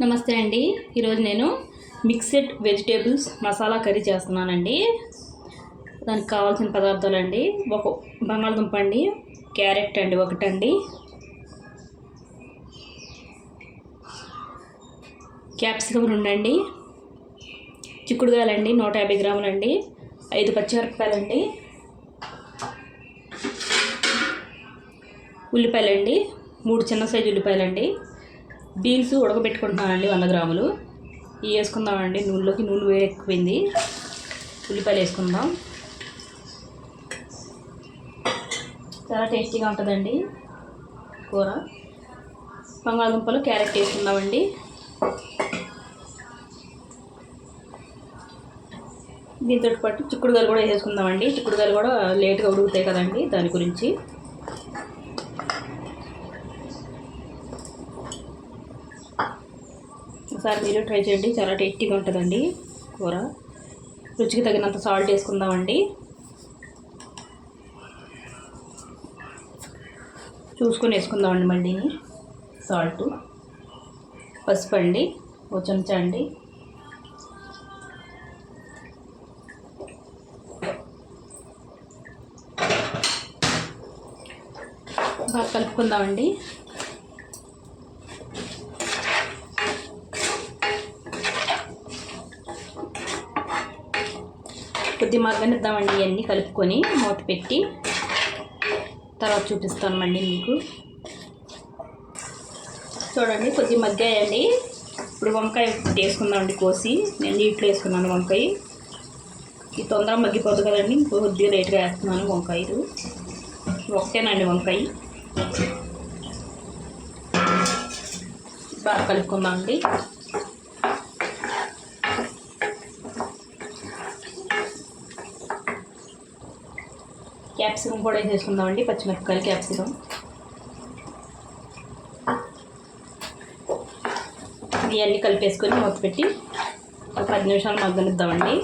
నమస్తే అండి. ఈరోజు నేను మిక్స్డ్ వెజిటేబుల్స్ మసాలా కర్రీ చేస్తున్నానండి. దానికి కావాల్సిన పదార్థాలు అండి, ఒక బంగాళదుంప అండి, క్యారెట్ అండి ఒకటండి, క్యాప్సికమ్ 2 అండి, చిక్కుడుగాయలండి 150 గ్రాములండి, 5 పచ్చిమిరపకాయలండి, ఉల్లిపాయలండి 3 చిన్న సైజు ఉల్లిపాయలండి, బీన్స్ ఉడకబెట్టుకుంటున్నానండి 100 గ్రాములు. ఇవి వేసుకుందామండి. నూనె వేడి ఎక్కువైంది. ఉల్లిపాయలు వేసుకుందాం. చాలా టేస్టీగా ఉంటుందండి కూర. బంగాళదుంపలు క్యారెట్ వేసుకుందామండి. దీంతో పాటు చిక్కుడుగాయలు కూడా వేసుకుందామండి. చిక్కుడుగాయలు కూడా లేట్గా ఉడుకుతాయి కదండి, దాని గురించి. ఒకసారి మీరు ట్రై చేయండి, చాలా టేస్టీగా ఉంటుందండి కూర. రుచికి తగినంత సాల్ట్ వేసుకుందామండి. చూసుకొని వేసుకుందామండి. మళ్ళీ సాల్ట్, పసుపు అండి 1 చెంచా అండి, బాగా కలుపుకుందామండి. కొద్ది మగ్గనిద్దామండి. ఇవన్నీ కలుపుకొని మూత పెట్టి తర్వాత చూపిస్తాను మళ్ళీ మీకు. చూడండి, కొద్ది మగ్గాయండి. ఇప్పుడు వంకాయ వేసుకుందామండి కోసి. నేను నీటిలో వేసుకున్నాను వంకాయ. ఇది తొందరగా మగ్గిపోతుంది కదండి, కొద్దిగా లేట్గా వేస్తున్నాను వంకాయలు. ఒకటేనండి వంకాయ. బాగా కలుపుకుందామండి. క్యాప్సికమ్ కూడా వేసేసుకుందామండి. పచ్చిమిరపకాయలు, క్యాప్సికమ్ ఇవన్నీ కలిపేసుకొని మూత పెట్టి ఒక 10 నిమిషాలు మగ్గనిద్దామండి.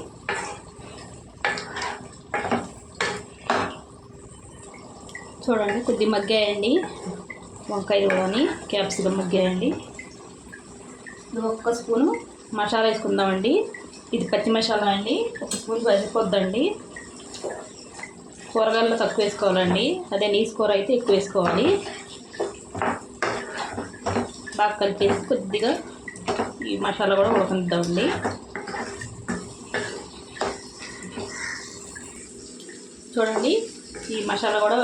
చూడండి, కొద్ది మగ్గాయండి వంకాయలు కానీ, క్యాప్సికమ్ మగ్గాయండి. 1 స్పూను మసాలా వేసుకుందామండి. ఇది పచ్చి మసాలా అండి. 1 స్పూన్ సరిపోద్దండి. కూరగాయల్లో తక్కువ వేసుకోవాలండి, అదే నీసు కూర అయితే ఎక్కువ వేసుకోవాలి. బాగా కలిపేసి కొద్దిగా ఈ మసాలా కూడా ఉడకనిద్దామండి. చూడండి, ఈ మసాలా కూడా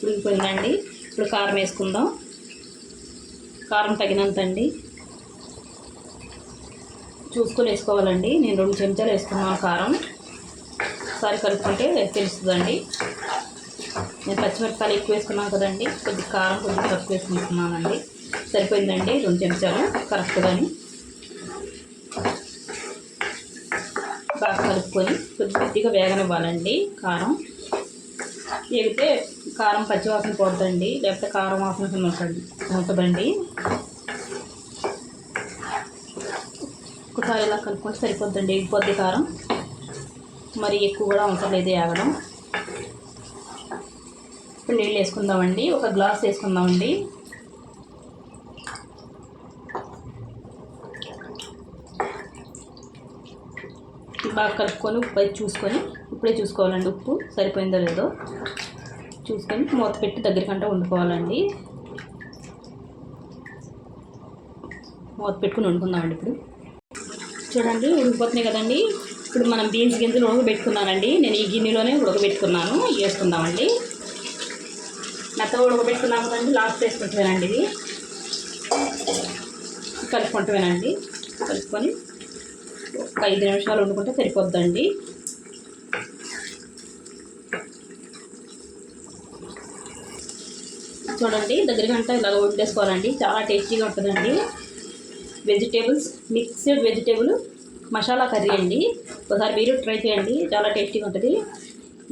ఉడికిపోయిందండి. ఇప్పుడు కారం వేసుకుందాం. కారం తగినంత అండి, చూసుకొని వేసుకోవాలండి. నేను 2 చెంచాలు వేసుకున్నాను కారం. ఒకసారి కలుపుకుంటే తెలుస్తుందండి. నేను పచ్చిమిరపకాయలు ఎక్కువ వేసుకున్నాను కదండి, కొద్ది కారం కొద్దిగా తక్కువ వేసుకుంటున్నానండి. సరిపోయిందండి 2 చెంచాలు కరెక్ట్గాని. బాగా కలుపుకొని కొద్దిగా వేగనివ్వాలండి. కారం వేగితే కారం పచ్చివాసన పోతుందండి, లేకపోతే కారం వాసన ఉంటుందండి. ఒకసారి ఇలా కలుపుకొని సరిపోద్దండి, వేగిపోద్ది కారం. మరి ఎక్కువ కూడా అవసరం లేదు వేగడం. ఇప్పుడు నీళ్ళు వేసుకుందామండి. 1 గ్లాస్ వేసుకుందామండి. బాగా కలుపుకొని ఉప్పు చూసుకొని, ఇప్పుడే చూసుకోవాలండి ఉప్పు సరిపోయిందో లేదో చూసుకొని మూత పెట్టి దగ్గరికంటే వండుకోవాలండి. మూత పెట్టుకుని వండుకుందామండి. ఇప్పుడు చూడండి, ఉడికిపోతున్నాయి కదండి. ఇప్పుడు మనం బీన్స్ గింజలు ఉడకబెట్టుకున్నానండి. నేను ఈ గిన్నెలోనే ఉడకబెట్టుకున్నాను. వేసుకుందామండి. మెత్తగా ఉడకబెట్టుకున్నాము కదండి, లాస్ట్ వేసుకుంటానండి. ఇది కలుపుకుంటామేనండి. కలుపుకొని ఒక 5 నిమిషాలు వండుకుంటే సరిపోద్దండి. చూడండి, దగ్గరకంటే ఇలాగ వండేసుకోవాలండి. చాలా టేస్టీగా ఉంటుందండి. మిక్స్డ్ వెజిటేబుల్ మసాలా కర్రీ అండి. ఒకసారి మీరు ట్రై చేయండి, చాలా టేస్టీగా ఉంటుంది.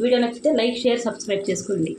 వీడియో నచ్చితే లైక్, షేర్, సబ్స్క్రైబ్ చేసుకోండి.